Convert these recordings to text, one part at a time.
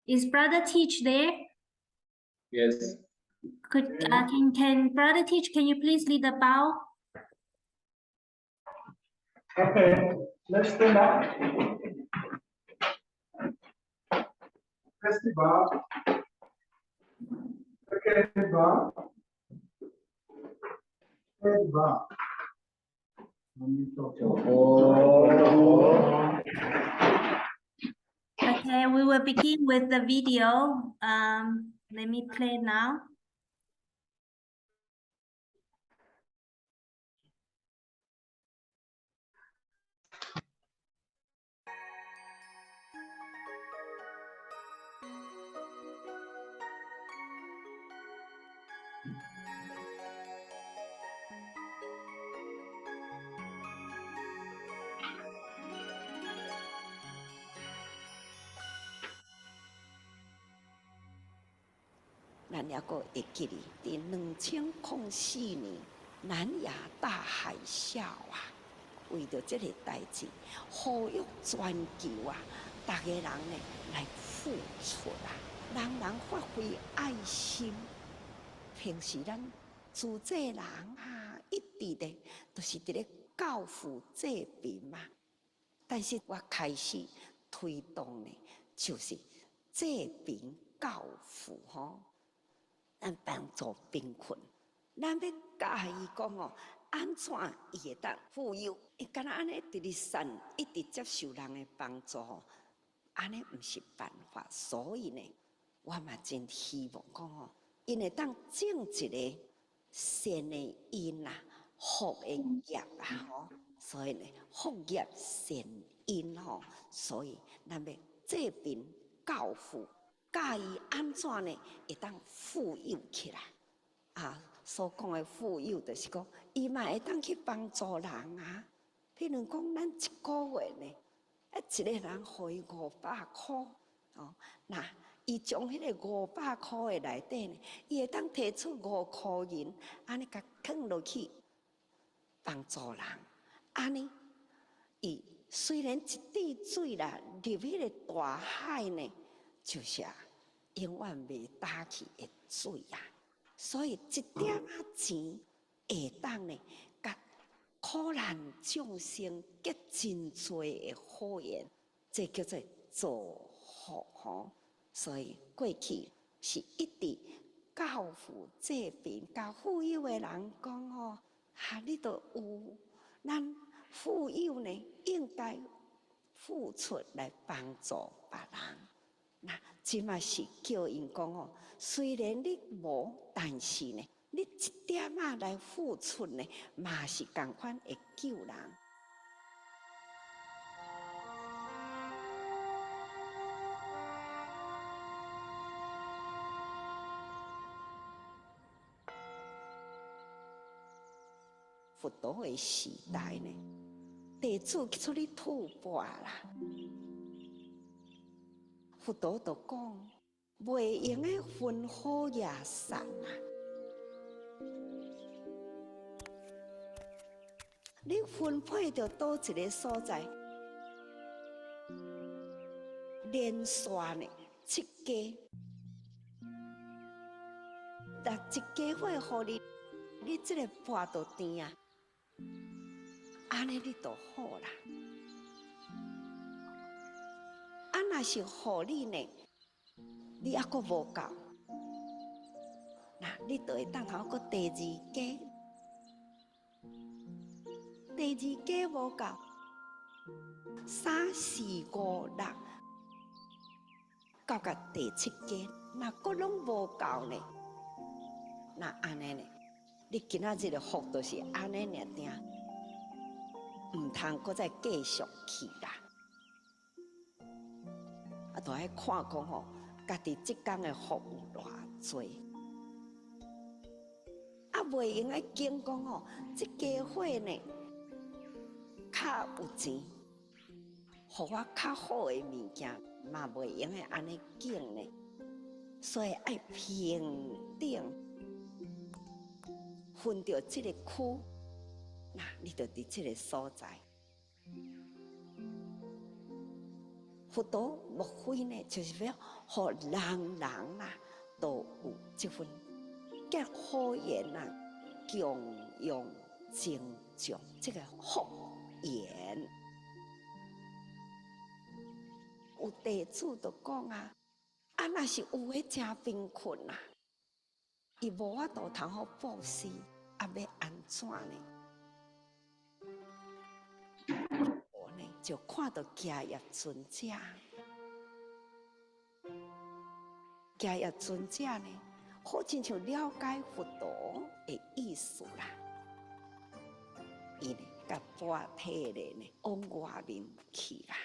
Is brother Teach there? Yes. Can brother Teach? Can you please lead the bow? Okay, let's stand up. Press the bar. Okay, the bar. The bar. Okay, we will begin with the video. Let me play now.咱也阁会记哩，伫2004年南亚大海啸啊，为着这个代志，呼吁全球啊，大家人呢来付出啊，人人发挥爱心。平时咱自济人啊，一直的都是伫咧教扶济贫嘛，但是我开始推动呢，就是济贫教扶吼。咱帮助贫困，咱要教伊讲哦，安怎伊会当富有？伊敢若安尼直直善，一直接受人的帮助，安尼毋是办法。所以呢，我嘛真希望讲哦，因会当种一个善的因啊，福的业啊，吼。所以呢，福业善因吼，所以咱要济贫教富。教伊安怎呢？会当富有起来啊！所讲的富有，就是讲伊嘛会当去帮助人啊。譬如讲，咱一个月呢，一个人互伊500块哦，那伊从迄个500块的内底呢，伊会当摕出5块银，安尼甲放落去帮助人。安尼，伊虽然一滴水啦入迄个大海呢。就是啊，永远袂打去的水啊，所以一点仔钱会当呢，甲苦难众生结真多的好缘，这叫做造福吼。所以过去是一直教扶济贫、教富有的人讲哦，你都有咱富有呢，应该付出来帮助别人。那即嘛是叫因讲哦，虽然你无，但是呢，你一点仔来付出呢，嘛是同款会救人。佛陀的时代呢，弟子出去吐蕃啦。佛陀就讲，袂用的分好也散啊！你分配到倒一个所在，连续呢7家，但一家伙互你，你这个钵就甜啊！安尼你就好啦。若是互你呢，你还阁无够，那你就会当头阁第2家，第2家无够，3、4、5、6，到甲第7家，那阁拢无够呢，那安尼呢？你今仔日的福就是安尼尔定，毋通阁再继续去啦。都爱看讲吼，家己即天的福有偌多，袂用爱惊讲吼，即家伙呢，较有钱，互我较好的物件，嘛袂用爱安尼敬呢，所以爱平等分到即个区，那你就伫即个所在。佛陀目非呢，就是要互人啊都有这份结好缘啊，供养增长这个福缘。有弟子就讲啊，若是有诶真贫困啊，伊无法度通好布施，要安怎呢？我呢就看到迦叶尊者，迦叶尊者呢，好亲像了解佛陀的意思啦。伊呢，甲跋体咧呢，往外面去啦，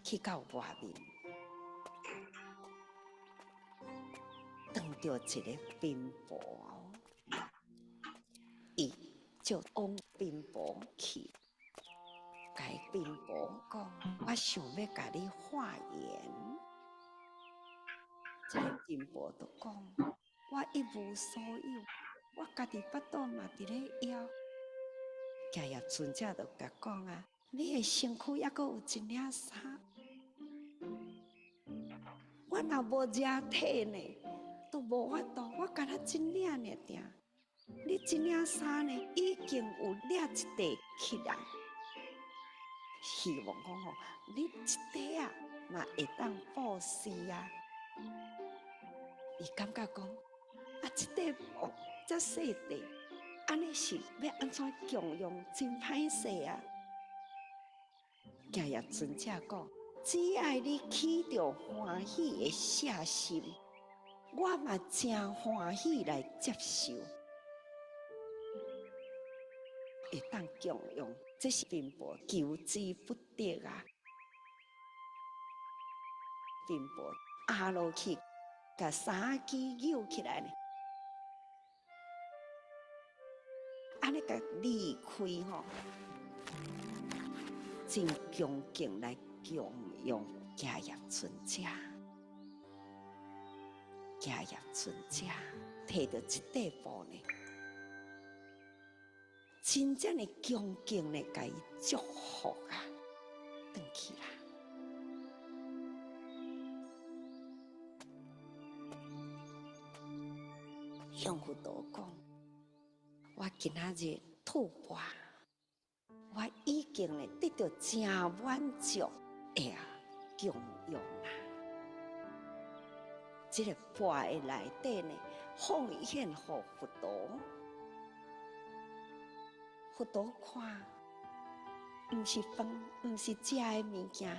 去到外面，碰到一个贫婆，伊就往贫婆去。甲贫婆讲，我想要甲你化缘。这个贫婆就讲，我一无所有，我家己巴肚嘛伫咧枵。迦叶尊者就甲讲啊，你的身躯还阁有一领衫，我若无热体呢，都无法度，我敢若一领尔定。你一领衫呢，已经有掠一块起来。希望讲吼，你一块啊，嘛会当布施啊。伊感觉讲，一块布遮细块，安尼是要安怎供养，真歹势啊！迦叶尊者讲，只要你起着欢喜的舍心，我嘛真欢喜来接受。会当供养，这是贫婆求之不得啊！贫婆压落去，甲三支扭起来呢，安尼甲离开吼，真恭敬来供养迦叶尊者。迦叶尊者摕到一块布呢。真正的恭敬的甲伊祝福啊，转去啦。向佛陀讲，我今仔日吐蕃，我已经呢得到真满足的供养啦。这个钵的内底呢，奉献给佛陀。佛陀看，毋是饭，毋是食的物件，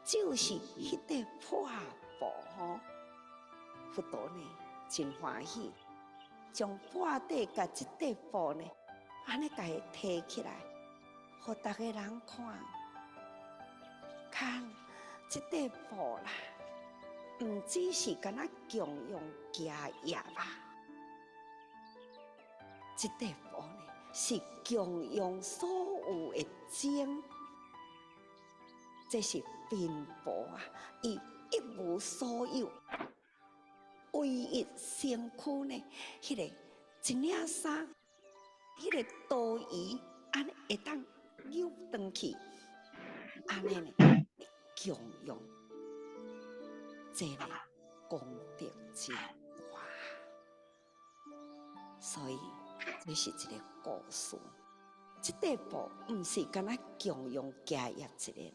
就是迄块破布吼。佛陀呢，真欢喜，将钵底甲一块布呢，安尼甲伊摕起来，互逐个人看。看，这块布啦，毋只是干那供养迦叶啊，这块布呢。是供养所有的精，这是贫婆啊！伊一无所有，唯一身躯呢，迄个一领衫，迄个多余，安尼会当扭转去，安尼呢供养，这呢功德真大，所以。这是一个故事，这块布不是干那供养迦叶一个人，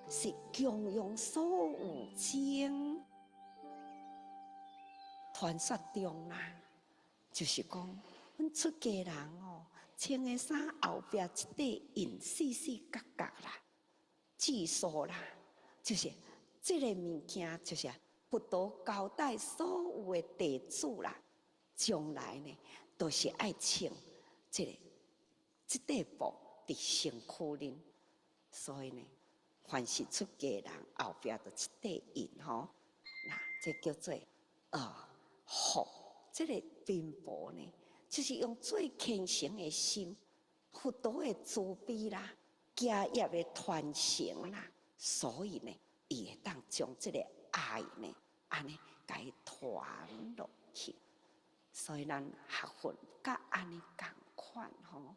是供养所有精。传说中啦，就是讲，阮出家人哦，穿的衫后壁一块印细细角角啦，字数啦，就是这个物件，就是佛陀交代所有的弟子啦。将来呢，都是爱穿这块布伫身躯里，所以呢，凡是出家人后壁就一块印吼，那这叫做福。这个贫婆呢，就是用最虔诚的心，佛陀的慈悲啦，迦叶的传承啦，所以呢，伊会当将这个爱呢，安尼甲伊传落去。所以咱学佛甲安尼共款吼，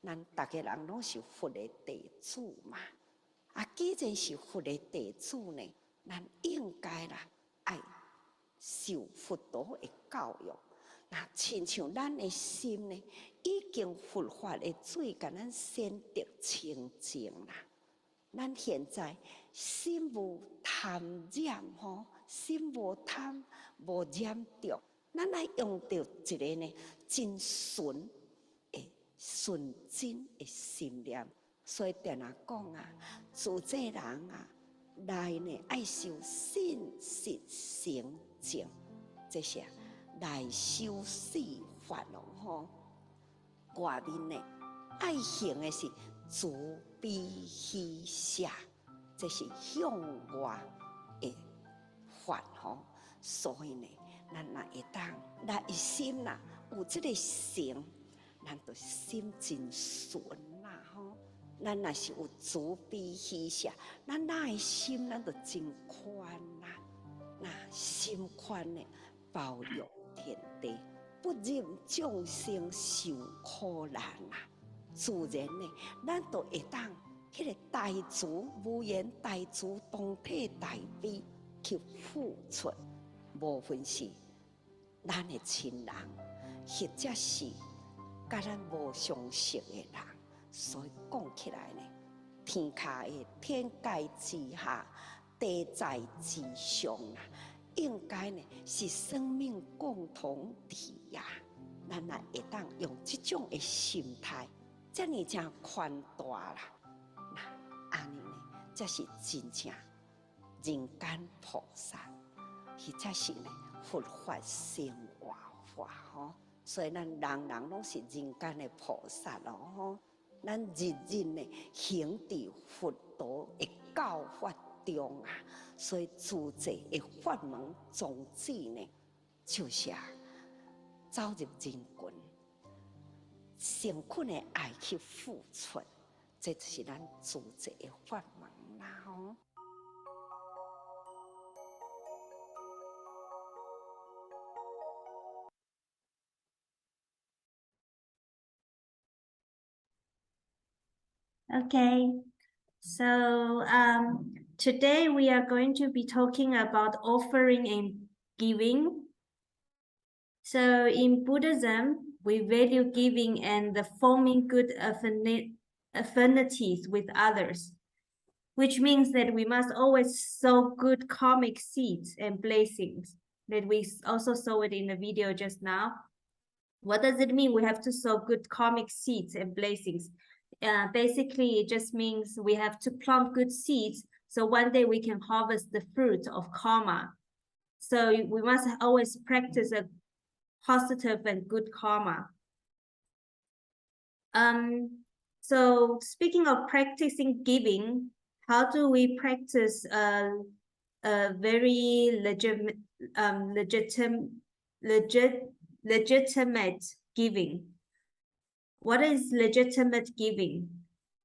咱大家人拢是佛的弟子嘛。啊，既然是佛的弟子呢，咱应该啦爱受佛陀的教育。那亲像咱的心呢，已经佛法的水甲咱先得清净啦。咱现在心无贪染吼，心无贪无染着，咱来用着一个呢真纯的纯真的心念。所以定下讲啊，自这人啊，来呢爱修信实成净，这些来修四法咯吼。外面呢爱行的是慈悲喜舍，这是向外的法吼。所以呢，咱若会当，咱一心呐有这个行，咱就心真纯啦吼。咱若是有慈悲喜舍，咱的心咱就真宽啦。那心宽呢，包容天地，不忍众生受苦难啦。自然呢，咱就会当迄个大慈无言大慈同体大悲去付出，无分是咱的亲人，或者是甲咱无相识的人。所以讲起来呢，天下的天界之下，地在之上啊，应该呢是生命共同体呀。咱若会当用这种的心态，这呢真宽大啦。那安尼呢，这是真正人间菩萨，或者是呢佛法生活化吼。所以咱人人拢是人间的菩萨咯吼。咱日日呢行伫佛陀的教法中啊，所以自这的法门宗旨呢，就是走入人群，诚恳的爱去付出，这就是咱自这的法门啦吼。Okay, so today we are going to be talking about offering and giving. So in Buddhism, we value giving and the forming good affinities with others, which means that we must always sow good karmic seeds and blessings. That we also saw it in the video just now. What does it mean? We have to sow good karmic seeds and blessings. Basically, it just means we have to plant good seeds so one day we can harvest the fruit of karma. So we must always practice a positive and good karma. So speaking of practicing giving, how do we practice a very legitimate giving? What is legitimate giving?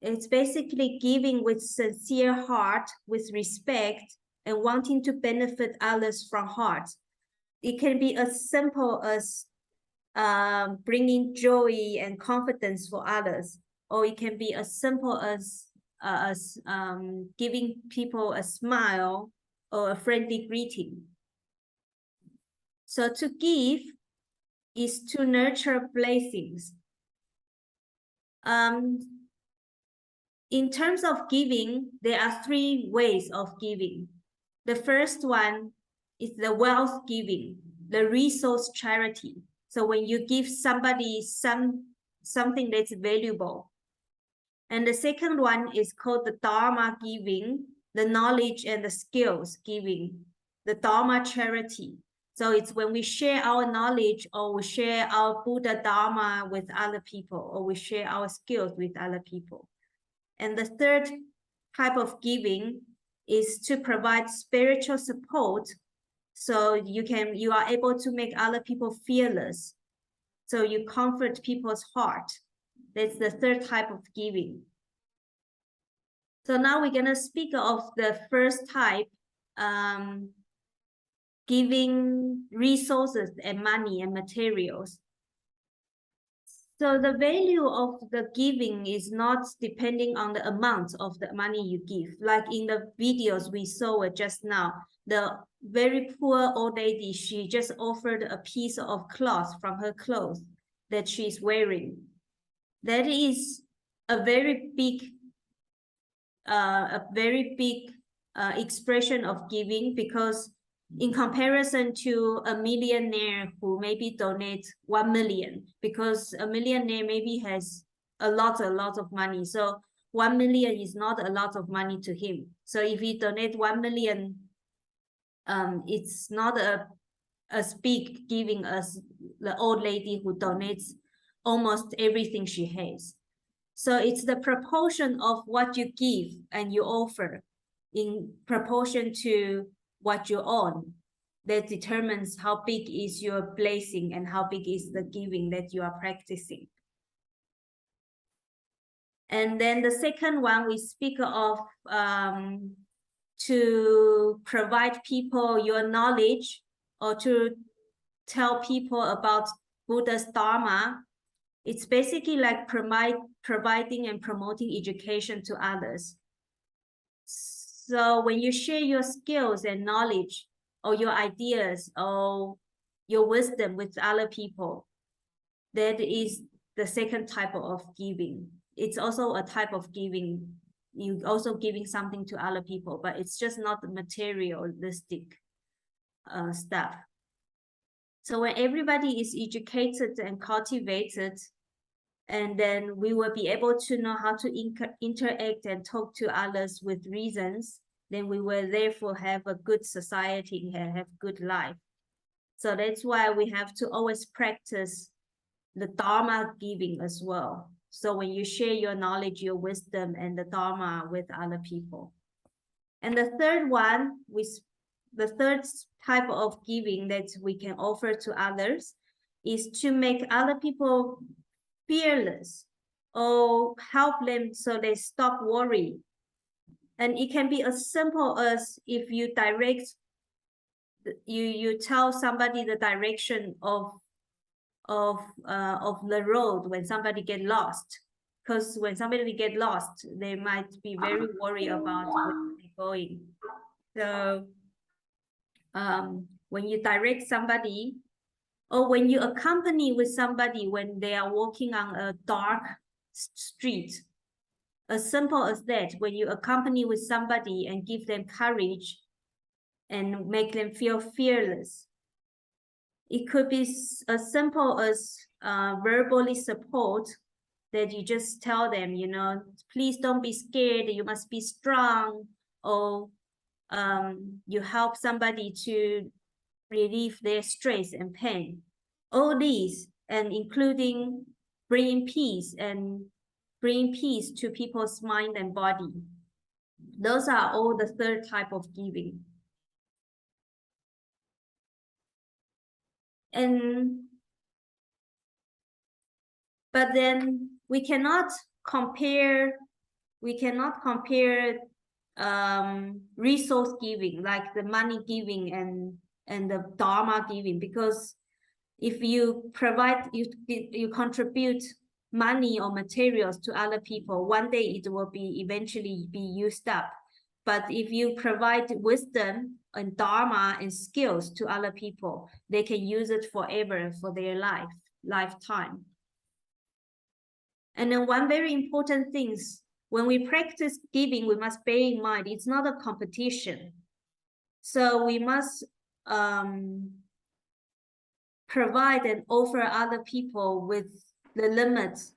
It's basically giving with sincere heart, with respect, and wanting to benefit others from heart. It can be as simple as bringing joy and confidence for others, or it can be as simple as giving people a smile or a friendly greeting. So to give is to nurture blessings. In terms of giving, there are 3 ways of giving. The first one is the wealth giving, the resource charity. So when you give somebody something that's valuable. And the second one is called the Dharma giving, the knowledge and the skills giving, the Dharma charity. So it's when we share our knowledge or we share our Buddha Dharma with other people, or we share our skills with other people. And the third type of giving is to provide spiritual support. So you are able to make other people fearless. So you comfort people's heart. That's the third type of giving. So now we're gonna speak of the first type, giving resources and money and materials. So the value of the giving is not depending on the amount of the money you give. Like in the videos we saw it just now, the very poor old lady, she just offered a piece of cloth from her clothes that she's wearing. That is a very big expression of giving, because in comparison to a millionaire who maybe donates 1 million, because a millionaire maybe has a lot of money. So 1 million is not a lot of money to him. So if he donate 1 million, it's not as big giving as the old lady who donates almost everything she has. So it's the proportion of what you give and you offer in proportion to what you own that determines how big is your blessing and how big is the giving that you are practicing. And then the second one, we speak of to provide people your knowledge, or to tell people about Buddha's Dharma. It's basically like providing and promoting education to others. So when you share your skills and knowledge, or your ideas, or your wisdom with other people, that is the second type of giving. It's also a type of giving. You also giving something to other people, but it's just not materialistic stuff. So when everybody is educated and cultivated, and then we will be able to know how to interact and talk to others with reasons, then we will therefore have a good society and have good life. So that's why we have to always practice the Dharma giving as well. So when you share your knowledge, your wisdom, and the Dharma with other people. And the third one, the third type of giving that we can offer to others is to make other people fearless, or help them so they stop worrying. And it can be as simple as if you you tell somebody the direction of the road when somebody get lost. Because when somebody get lost, they might be very worried about where they're going. So when you direct somebody, or when you accompany with somebody when they are walking on a dark street, as simple as that, when you accompany with somebody and give them courage and make them feel fearless. It could be as simple as verbally support, that you just tell them, you know, please don't be scared, you must be strong, or you help somebody to relieve their stress and pain. All these, and including bringing peace to people's mind and body. Those are all the third type of giving. But then we cannot compare resource giving, like the money giving and the Dharma giving, because if you you contribute money or materials to other people, one day it will eventually be used up. But if you provide wisdom and Dharma and skills to other people, they can use it forever for their lifetime. And then one very important thing is, when we practice giving, we must bear in mind it's not a competition. So we must provide and offer other people with the limits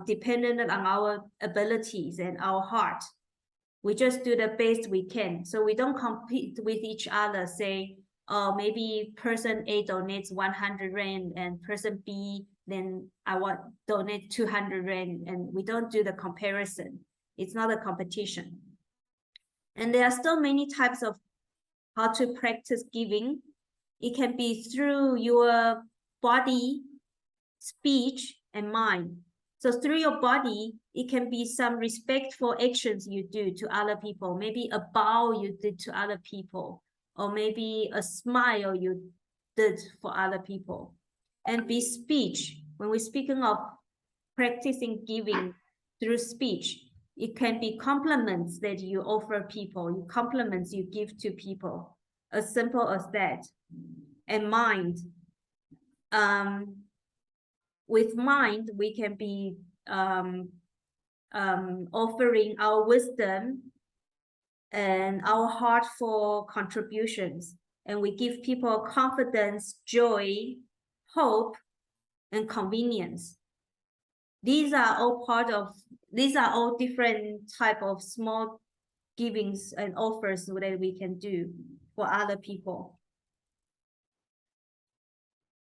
dependent on our abilities and our heart. We just do the best we can. So we don't compete with each other, say, oh, maybe person A donates 100 Rand and person B, then I want donate 200 Rand, and we don't do the comparison. It's not a competition. And there are still many types of how to practice giving. It can be through your body, speech, and mind. So through your body, it can be some respectful actions you do to other people, maybe a bow you did to other people, or maybe a smile you did for other people. And be speech, When we're speaking of practicing giving through speech, it can be compliments that you offer people, compliments you give to people, as simple as that. And mind, with mind, we can be offering our wisdom and our heartful contributions, and we give people confidence, joy, hope, and convenience. These are all different type of small givings and offers that we can do for other people.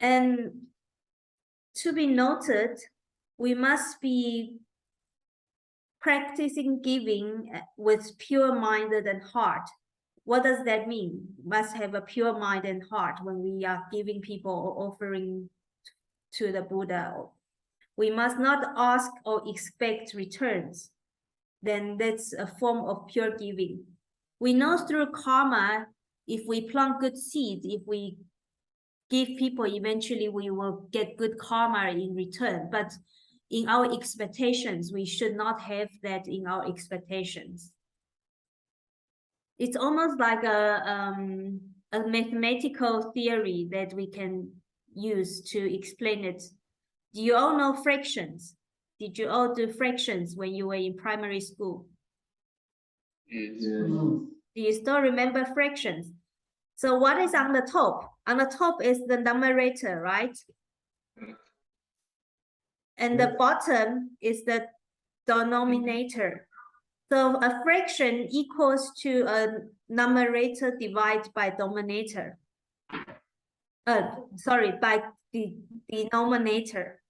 And to be noted, we must be practicing giving with pure mind and heart. What does that mean? We must have a pure mind and heart when we are giving people or offering to the Buddha. We must not ask or expect returns. Then that's a form of pure giving. We know through karma, if we plant good seeds, if we give people, eventually we will get good karma in return. But in our expectations, we should not have that in our expectations. It's almost like a mathematical theory that we can use to explain it. Do you all know fractions? Did you all do fractions when you were in primary school? Yes. Do you still remember fractions? So what is on the top? On the top is the numerator, right? And the bottom is the denominator. So a fraction equals to a numerator divided by denominator. Sorry, by the denominator.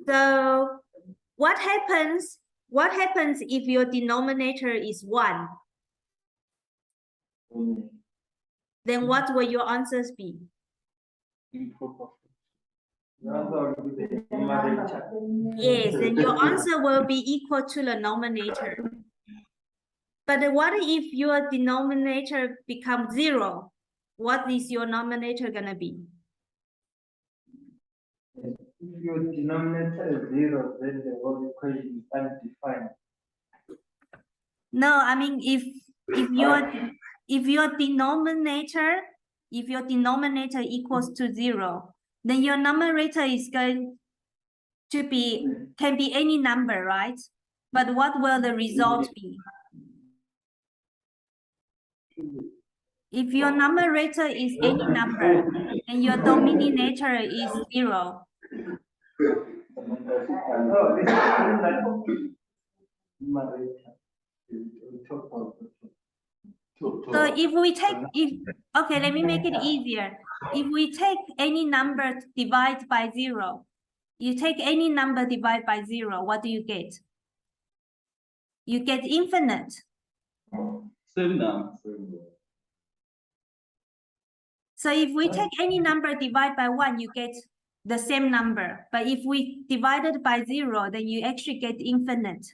So what happens if your denominator is 1? Then what will your answers be? Yes, then your answer will be equal to the denominator. But what if your denominator becomes 0? What is your numerator gonna be? If your denominator is 0, then the whole equation is undefined. No, I mean if your denominator equals to 0, then your numerator is going to be can be any number, right? But what will the result be? If your numerator is any number and your denominator is 0. So if we take, okay, let me make it easier. If we take any number divided by 0, you take any number divided by 0, what do you get? You get infinite. Same number. So if we take any number divided by 1, you get the same number. But if we divide it by 0, then you actually get infinite.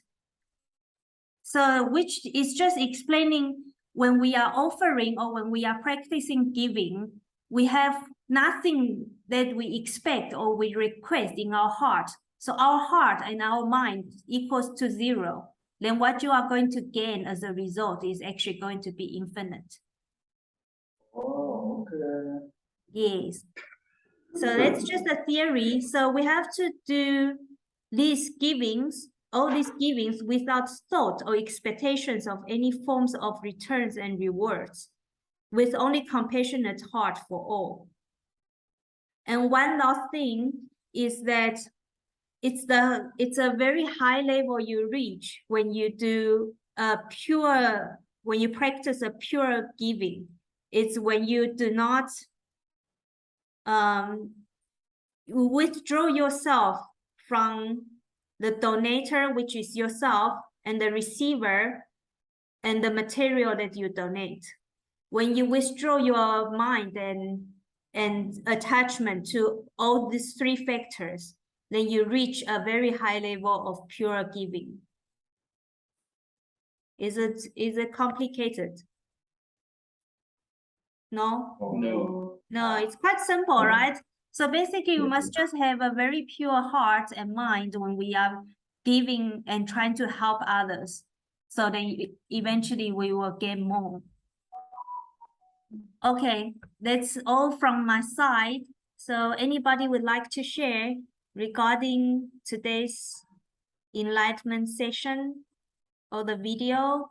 So which is just explaining when we are offering or when we are practicing giving, we have nothing that we expect or we request in our heart. So our heart and our mind equals to 0. Then what you are going to gain as a result is actually going to be infinite. Oh, okay. Yes. So that's just a theory. So we have to do these givings, all these givings without thought or expectations of any forms of returns and rewards, with only compassionate heart for all. And one last thing is that it's a very high level you reach when you do when you practice a pure giving. It's when you do not withdraw yourself from the donator, which is yourself, and the receiver, and the material that you donate. When you withdraw your mind and attachment to all these 3 factors, then you reach a very high level of pure giving. Is it complicated? No? No. No, it's quite simple, right? So basically, we must just have a very pure heart and mind when we are giving and trying to help others. So then eventually we will get more. Okay, that's all from my side. So anybody would like to share regarding today's enlightenment session or the video?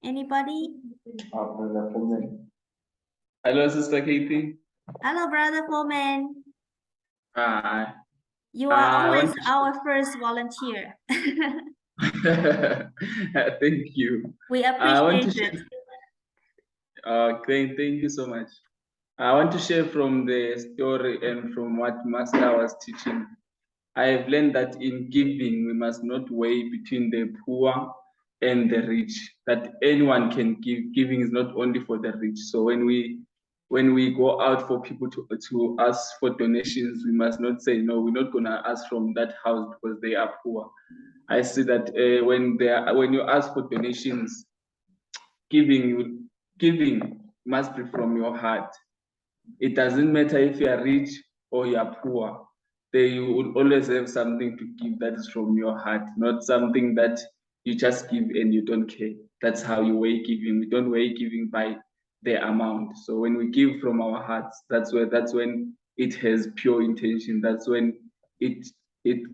Anybody? Hello, Sister Katie. Hello, Brother Foreman. Hi. You are I always want to our first volunteer. Thank you. We I want to appreciate it. Thank you so much. I want to share from the story and from what Master was teaching. I have learned that in giving, we must not weigh between the poor and the rich, that anyone can give. Giving is not only for the rich. So when we go out for people to ask for donations, we must not say, no, we're not gonna ask from that house because they are poor. I see that when you ask for donations, giving must be from your heart. It doesn't matter if you are rich or you are poor. They will always have something to give that is from your heart, not something that you just give and you don't care. That's how you weigh giving. We don't weigh giving by the amount. So when we give from our hearts, that's when it has pure intention. That's when it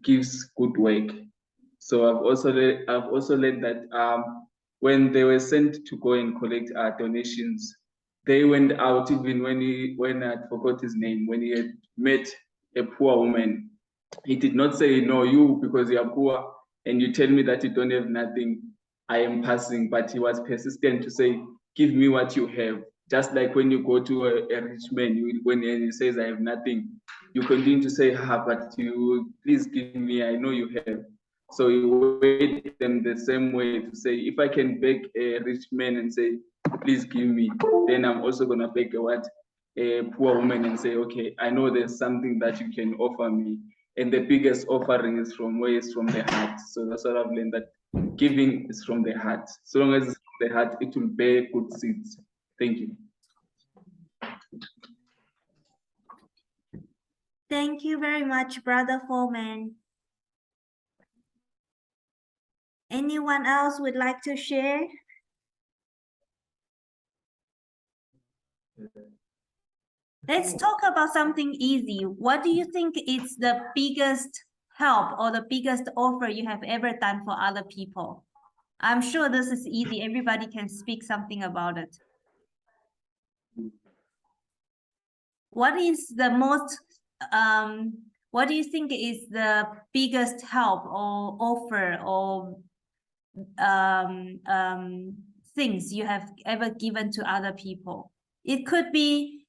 gives good work. So I've also learned that when they were sent to go and collect our donations, they went out even when I forgot his name, when he had met a poor woman. He did not say, no, you, because you are poor and you tell me that you don't have nothing, I am passing. But he was persistent to say, give me what you have. Just like when you go to a rich man, when he says, I have nothing, you continue to say, but you please give me, I know you have. So you wait them the same way to say, if I can beg a rich man and say, please give me, then I'm also gonna beg a poor woman and say, okay, I know there's something that you can offer me. And the biggest offering is from the heart. So that's what I've learned, that giving is from the heart. So long as it's from the heart, it will bear good seeds. Thank you. Thank you very much, Brother Foreman. Anyone else would like to share? Let's talk about something easy. What do you think is the biggest help or the biggest offer you have ever done for other people? I'm sure this is easy. Everybody can speak something about it. What is the most, what do you think is the biggest help or offer or things you have ever given to other people? It could be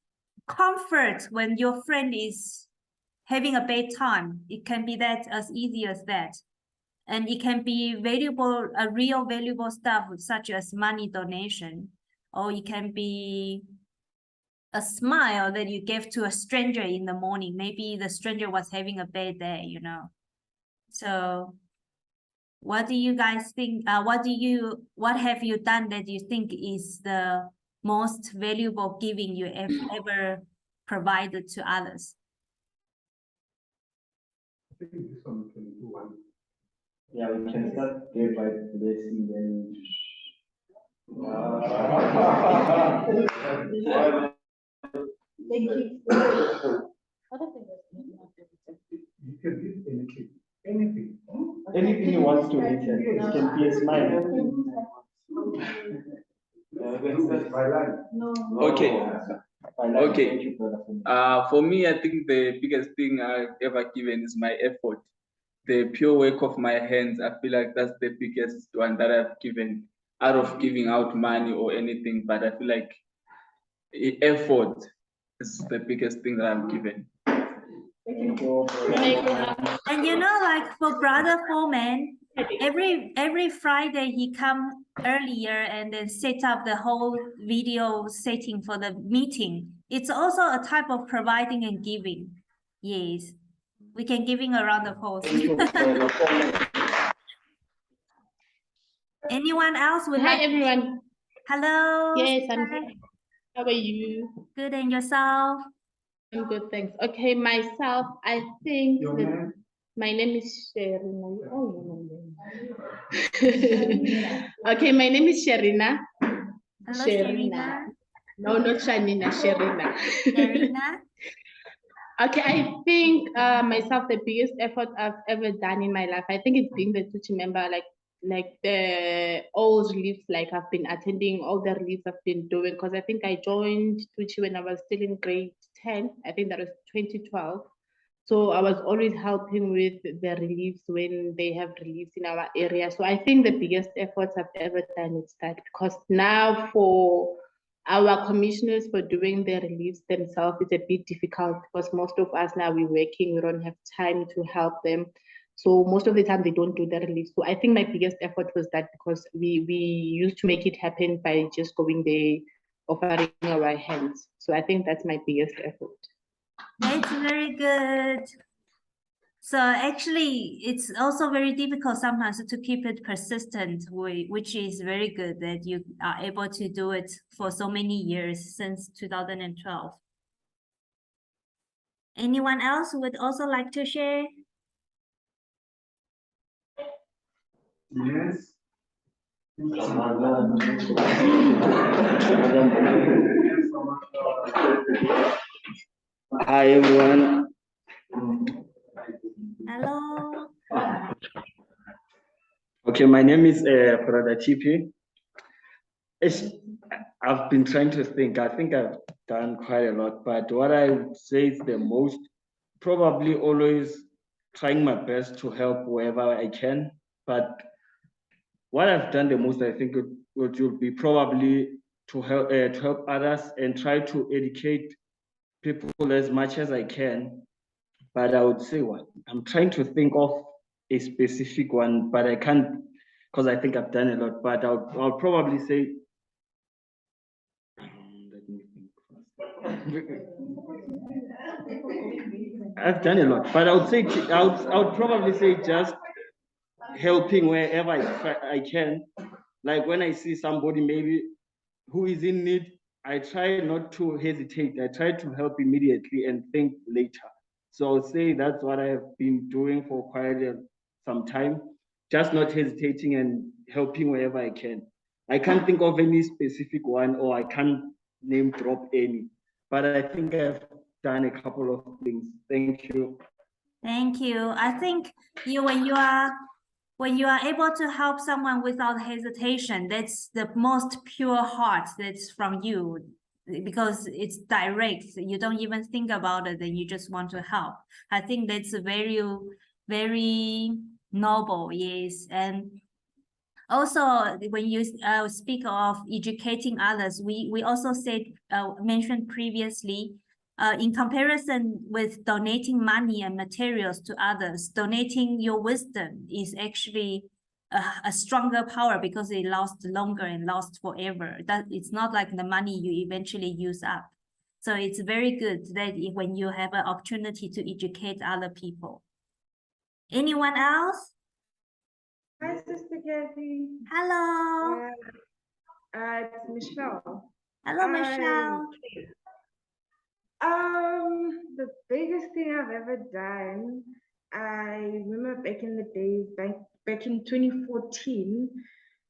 comfort when your friend is having a bad time. It can be that as easy as that. And it can be valuable, a real valuable stuff such as money donation, or it can be a smile that you gave to a stranger in the morning. Maybe the stranger was having a bad day, you know. So what do you guys think? What have you done that you think is the most valuable giving you ever provided to others? I think this one we can do one. Yeah, we can start day by blessing them. Thank you. You can give anything. Anything. Anything you want to eat. It can be a smile. My life. Okay. Okay. Thank you, brother, for For me, I think the biggest thing I've ever given is my effort. The pure work of my hands, I feel like that's the biggest one that I've given, out of giving out money or anything. But I feel like effort is the biggest thing that I've given. Thank you. And you know, like for Brother Foreman, every Friday he come earlier and then set up the whole video setting for the meeting. It's also a type of providing and giving. Yes, we can giving around the post. Anyone else would Hi like? everyone. Hello. Yes, I'm sister. here. How are you? Good, and yourself? I'm good, thanks. Okay, myself, I think Your that name? my name is Sherina. Oh, my name. Okay, my name is Sherina. Hello, Sherina. Sherina. No, not Shanina, Sherina. Sherina. Okay, I think myself, the biggest effort I've ever done in my life, I think it's being the Tuchi member, like the all reliefs, like I've been attending all the reliefs I've been doing, because I think I joined Tuchi when I was still in grade 10. I think that was 2012. So I was always helping with the reliefs when they have reliefs in our area. So I think the biggest efforts I've ever done is that, because now for our commissioners for doing the reliefs themselves, it's a bit difficult because most of us now we're working, we don't have time to help them. So most of the time they don't do the reliefs. So I think my biggest effort was that, because we used to make it happen by just going there, offering our hands. So I think that's my biggest effort. That's very good. So actually, it's also very difficult sometimes to keep it persistent, which is very good that you are able to do it for so many years since 2012. Anyone else would also like to share? Yes. Hi everyone. Hello. Okay, my name is Brother Chipi. I've been trying to think. I think I've done quite a lot, but what I would say is the most, probably always trying my best to help wherever I can. But what I've done the most, I think it would be probably to help others and try to educate people as much as I can. But I would say one, I'm trying to think of a specific one, but I can't, because I think I've done a lot. But I'll probably say, let me think first. I've done a lot, but I would say I would probably say just helping wherever I can. Like when I see somebody maybe who is in need, I try not to hesitate. I try to help immediately and think later. So I'll say that's what I have been doing for quite some time, just not hesitating and helping wherever I can. I can't think of any specific one, or I can't name drop any, but I think I've done a couple of things. Thank you. Thank you. I think when you are able to help someone without hesitation, that's the most pure heart that's from you, because it's direct. You don't even think about it, and you just want to help. I think that's very, very noble. Yes. And also, when you speak of educating others, we also mentioned previously, in comparison with donating money and materials to others, donating your wisdom is actually a stronger power, because it lasts longer and lasts forever. That it's not like the money you eventually use up. So it's very good that when you have an opportunity to educate other people. Anyone else? Hi, Sister Kathy. Hello. It's Michelle. Hello, Michelle. The biggest thing I've ever done, I remember back in the days, back in 2014,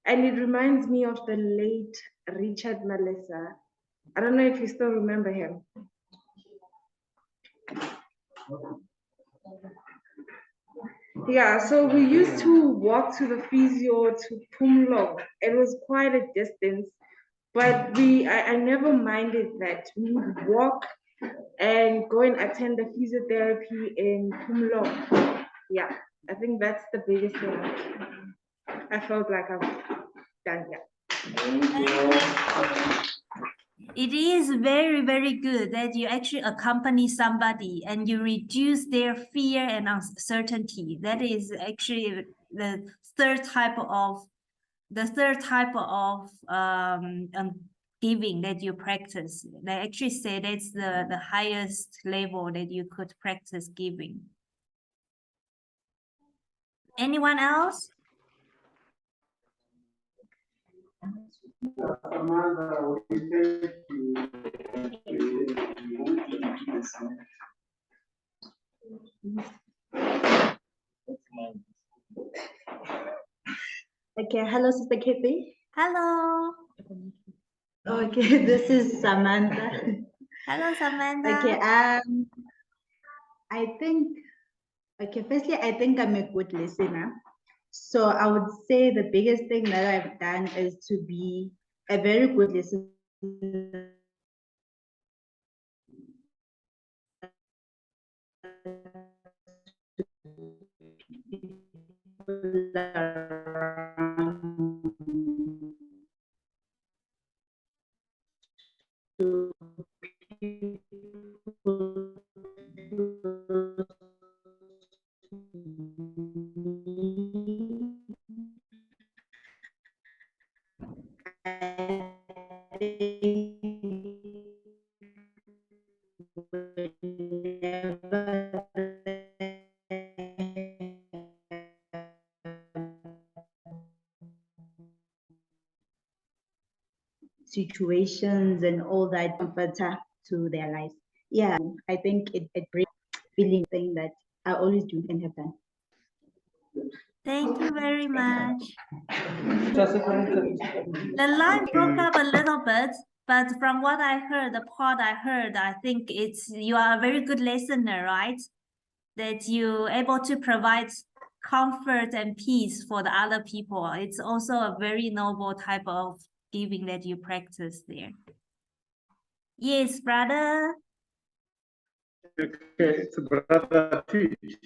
and it reminds me of the late Richard Malesa. I don't know if you still remember him. Yeah, so we used to walk to the physio to Pumlo. It was quite a distance, but I never minded that. We would walk and go and attend the physiotherapy in Pumlo. Yeah, I think that's the biggest thing I felt like I've done. Yeah. It is very, very good that you actually accompany somebody and you reduce their fear and uncertainty. That is actually the third type of giving that you practice. They actually say that's the highest level that you could practice giving. Anyone else? Okay, hello, Sister Kitty. Hello. Okay, this is Samantha. Hello, Samantha. Okay, I think, okay, firstly, I think I'm a good listener. So I would say the biggest thing that I've done is to be a very good listener. Situations and all that better to their lives. Yeah, I think it brings feeling thing that I always do and have done. Thank you very much. The line broke up a little bit, but from what I heard, the part I heard, I think it's you are a very good listener, right? That you're able to provide comfort and peace for the other people. It's also a very noble type of giving that you practice there. Yes, brother. Okay, it's Brother Teach.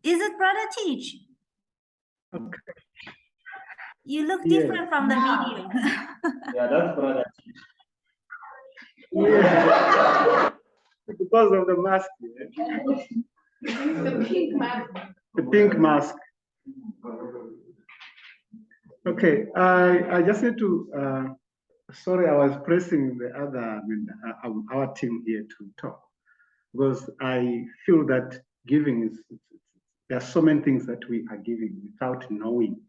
Is it Brother Teach? Okay. You look Yes. different from the video. Yeah, that's Brother Teach. Yeah. Because of the mask. The pink mask. The pink mask. Okay, I just need to, sorry, I was pressing the other, our team here to talk, because I feel that giving is, there are so many things that we are giving without knowing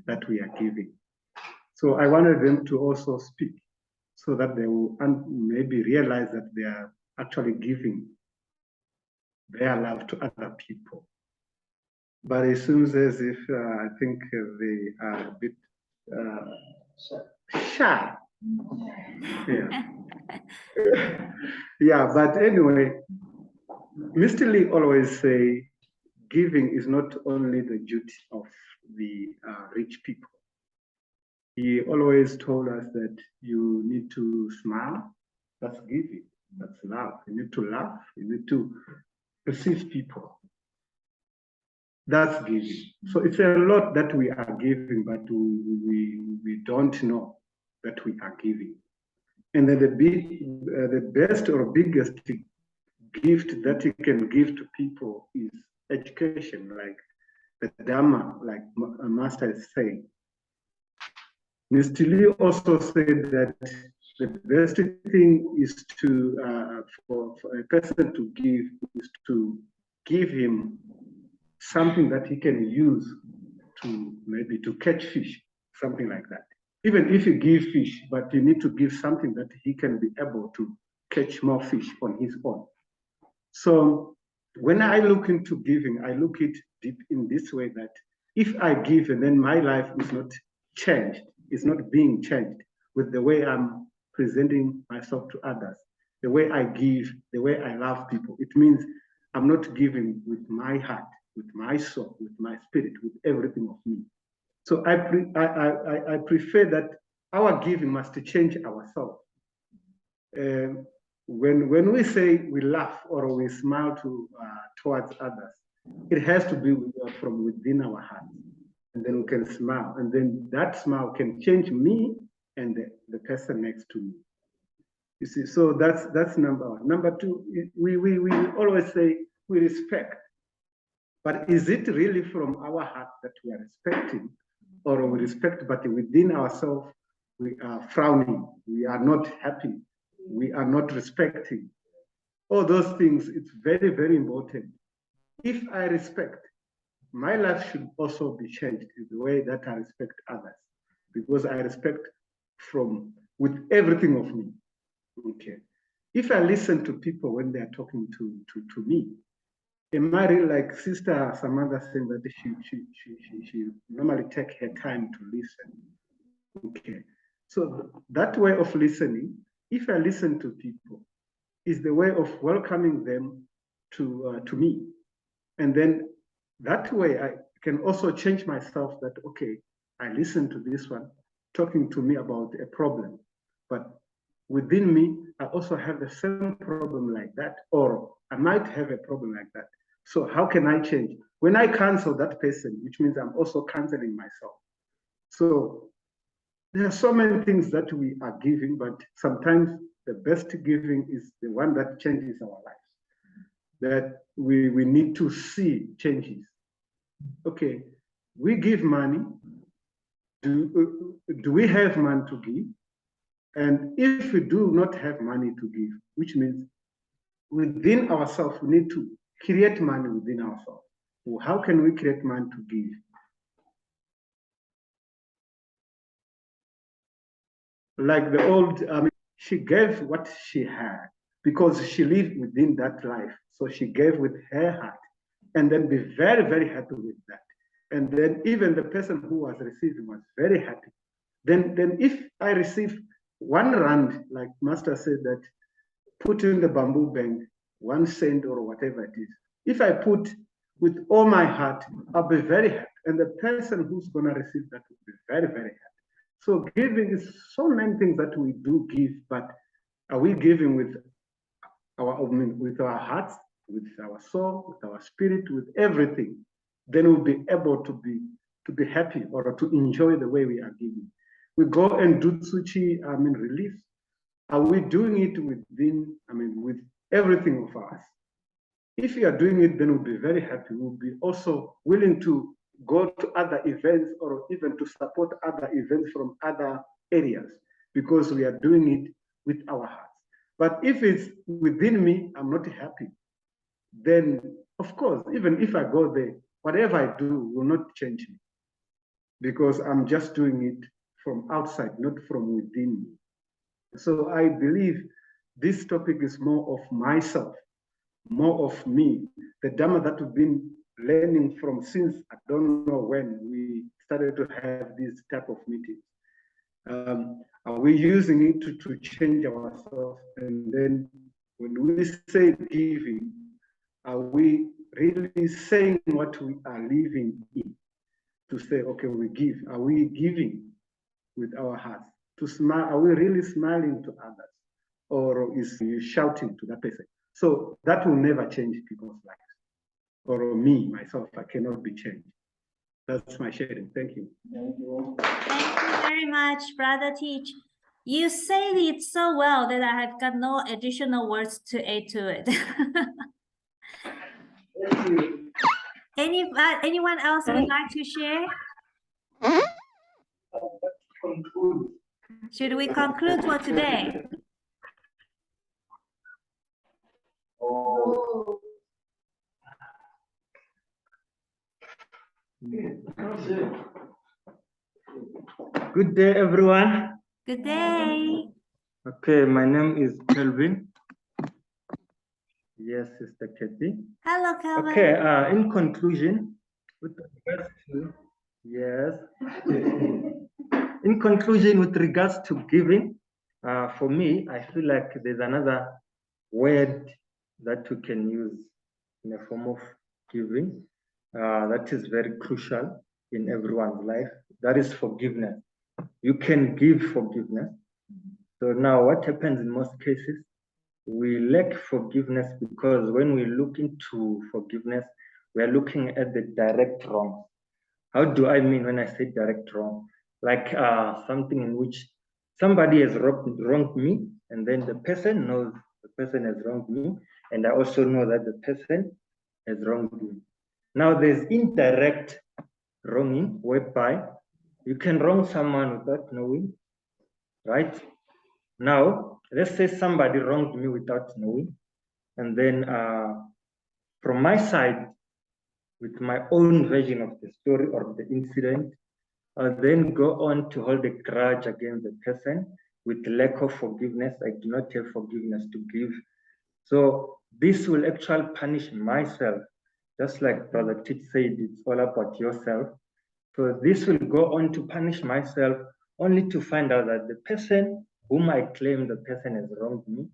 that we are giving. So I wanted them to also speak so that they will maybe realize that they are actually giving their love to other people. But it seems as if I think they are a bit shy. Yeah. Yeah, but anyway, Mr. Lee always say giving is not only the duty of the rich people. He always told us that you need to smile, that's giving, that's love. You need to laugh, you need to perceive people. That's giving. So it's a lot that we are giving, but we don't know that we are giving. And then the best or biggest gift that you can give to people is education, like the Dharma, like Master is saying. Mr. Lee also said that the best thing is to, for a person to give, is to give him something that he can use to maybe to catch fish, something like that. Even if you give fish, but you need to give something that he can be able to catch more fish on his own. So when I look into giving, I look it deep in this way that if I give and then my life is not changed, it's not being changed with the way I'm presenting myself to others, the way I give, the way I love people, it means I'm not giving with my heart, with my soul, with my spirit, with everything of me. So I prefer that our giving must change ourselves. When we say we laugh or we smile towards others, it has to be from within our heart. And then we can smile. And then that smile can change me and the person next to me. You see, so that's number one. Number two, we always say we respect. But is it really from our heart that we are respecting? Or we respect, but within ourselves, we are frowning, we are not happy, we are not respecting. All those things, it's very, very important. If I respect, my life should also be changed in the way that I respect others, because I respect with everything of me. Okay. If I listen to people when they are talking to me, am I really like Sister Samantha saying that she normally take her time to listen? Okay. So that way of listening, if I listen to people, is the way of welcoming them to me. And then that way I can also change myself that, okay, I listen to this one talking to me about a problem, but within me, I also have the same problem like that, or I might have a problem like that. So how can I change? When I cancel that person, which means I'm also canceling myself. So there are so many things that we are giving, but sometimes the best giving is the one that changes our lives, that we need to see changes. Okay, we give money. Do we have money to give? And if we do not have money to give, which means within ourselves, we need to create money within ourselves. Well, how can we create money to give? Like the old, she gave what she had because she lived within that life. So she gave with her heart and then be very, very happy with that. And then even the person who was receiving was very happy. Then if I receive 1 rand, like Master said, that put in the bamboo bank, 1 cent or whatever it is. If I put with all my heart, I'll be very happy. And the person who's going to receive that will be very, very happy. So giving is so many things that we do give, but are we giving with our hearts, with our soul, with our spirit, with everything? Then we'll be able to be happy or to enjoy the way we are giving. We go and do tsuchi, relief. Are we doing it within, with everything of us? If we are doing it, then we'll be very happy. We'll be also willing to go to other events or even to support other events from other areas because we are doing it with our hearts. But if it's within me, I'm not happy, then of course, even if I go there, whatever I do will not change me because I'm just doing it from outside, not from within me. So I believe this topic is more of myself, more of me, the Dharma that we've been learning from since I don't know when we started to have this type of meetings. Are we using it to change ourselves? And then when we say giving, are we really saying what we are living in? To say, okay, we give. Are we giving with our hearts? To smile, are we really smiling to others? Or is you shouting to that person? So that will never change people's lives. Or me, myself, I cannot be changed. That's my sharing. Thank you. Thank you very much, Brother Teach. You said it so well that I have got no additional words to add to it. Thank you. Anyone else would like to share? Should we conclude for today? Oh. Good day, everyone. Good day. Okay, my name is Kelvin. Yes, Sister Kathy. Hello, Calvin. Okay, in conclusion, with regards to, yes, in conclusion, with regards to giving, for me, I feel like there's another word that we can use in a form of giving that is very crucial in everyone's life. That is forgiveness. You can give forgiveness. So now what happens in most cases, we lack forgiveness because when we look into forgiveness, we are looking at the direct wrong. How do I mean when I say direct wrong? Like something in which somebody has wronged me, and then the person knows the person has wronged me, and I also know that the person has wronged me. Now there's indirect wronging, whereby you can wrong someone without knowing, right? Now, let's say somebody wronged me without knowing, and then from my side, with my own version of the story or the incident, I'll then go on to hold a grudge against the person with lack of forgiveness. I do not have forgiveness to give. So this will actually punish myself, just like Brother Tit said, it's all about yourself. So this will go on to punish myself, only to find out that the person whom I claim the person has wronged me,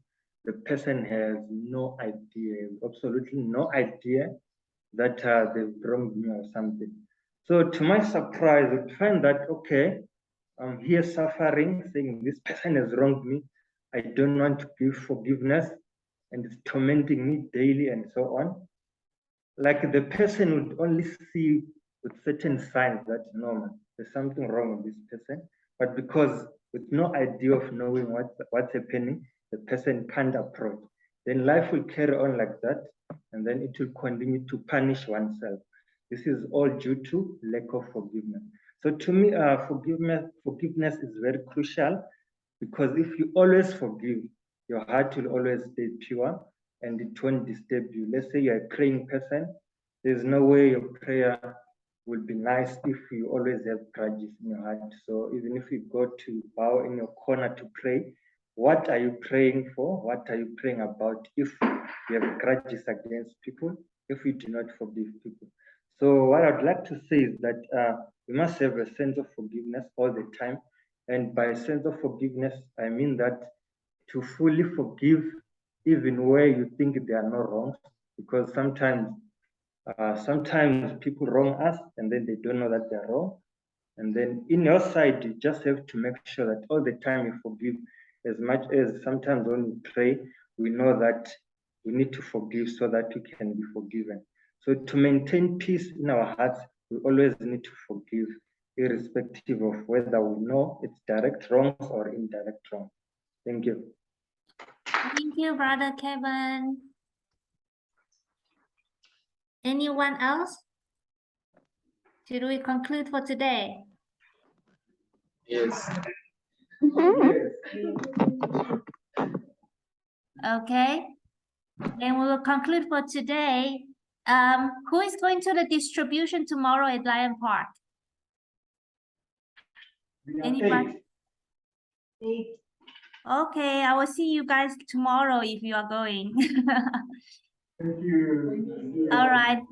the person has no idea, absolutely no idea that they've wronged me or something. So to my surprise, I find that, okay, I'm here suffering, saying this person has wronged me. I don't want to give forgiveness, and it's tormenting me daily and so on. Like the person would only see with certain signs that, no, man, there's something wrong with this person. But because with no idea of knowing what's happening, the person can't approach. Then life will carry on like that, and then it will continue to punish oneself. This is all due to lack of forgiveness. So to me, forgiveness is very crucial, because if you always forgive, your heart will always stay pure and it won't disturb you. Let's say you're a praying person, there's no way your prayer will be nice if you always have grudges in your heart. So even if you go to bow in your corner to pray, what are you praying for? What are you praying about if you have grudges against people, if you do not forgive people? So what I'd like to say is that we must have a sense of forgiveness all the time. And by sense of forgiveness, I mean that to fully forgive even where you think there are no wrongs, because sometimes people wrong us and then they don't know that they're wrong. And then in your side, you just have to make sure that all the time you forgive, as much as sometimes when we pray, we know that we need to forgive so that we can be forgiven. So to maintain peace in our hearts, we always need to forgive, irrespective of whether we know it's direct wrong or indirect wrong. Thank you. Thank you, Brother Kevin. Anyone else? Should we conclude for today? Yes. Okay. Then we will conclude for today. Who is going to the distribution tomorrow at Lion Park? Anybody? Okay, I will see you guys tomorrow if you are going. Thank you. All right.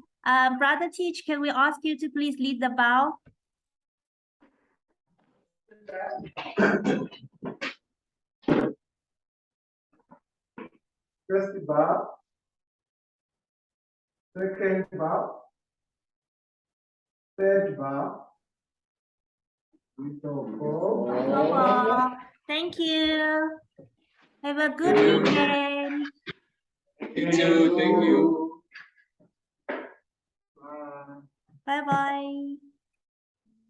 Brother Teach, can we ask you to please lead the bow? First bow, second bow, third bow. Thank you. Have a good weekend. You too. Thank you.